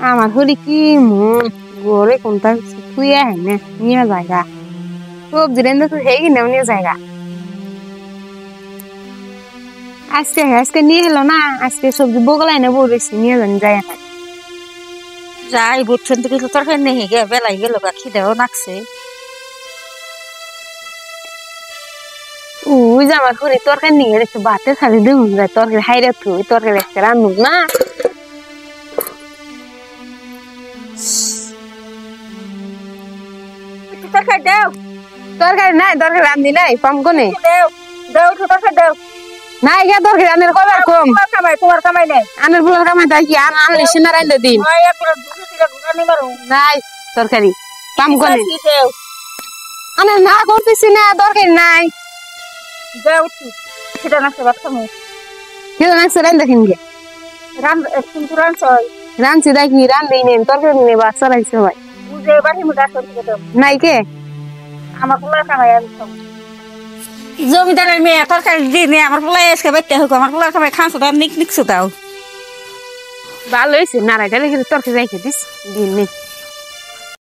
আমার হলি কি মন গড়ে কোনটা তুই না নিয়ে জায়গা সবজি রেন্দে তুই হেই কিনে নিয়ে জায়গা আজকে নিয়ে এলো না আজকে সবজি বগলাই না বলেছি নিয়ে জানি যায় না যাই বুঝছেন তো কিছু তরকারি নেই গে বেলাই গেল গা খিদেও নাকছে ওই যে আমার হলি তরকারি নিয়ে রেখে বাতে খালি দেখুন যায় তরকারি হাইরে তুই তরকারি একটা রান্নুক না তরকারি দেও তরকারি নাই তরকারি রান্ধি নাই কম কোনে দেও দেও তরকারি দেও নাই গা তরকারি আনের কবার কম তোমার কামাই নেই আনের বুলার কামাই তাই কি আনের সিনা রাইন্দে দিন নাই তরকারি কাম কোনে আনের না করতেছি না তরকারি নাই দেও সেটা নাকছে ভাত খামু কেউ নাকছে রাইন্দে কিনকে কিন্তু রানছয় রানছি দেখি রান্ধেই নেন তরকারি নেই বাচ্চা রাইছে ভাই বুঝে বাড়ি মুখে আসতে দেও নাই কে আমার পোলার কামাই আমি জমিদারের মেয়ে তরকারি দিয়ে আমার পোলাই আজকে বাইতে হোক আমার পোলার কামাই খাঁচো দাও নিক নিকছো দাও ভালো হয়েছে নারায়টা রেখে তরকারি রেখে দিস দিন নেই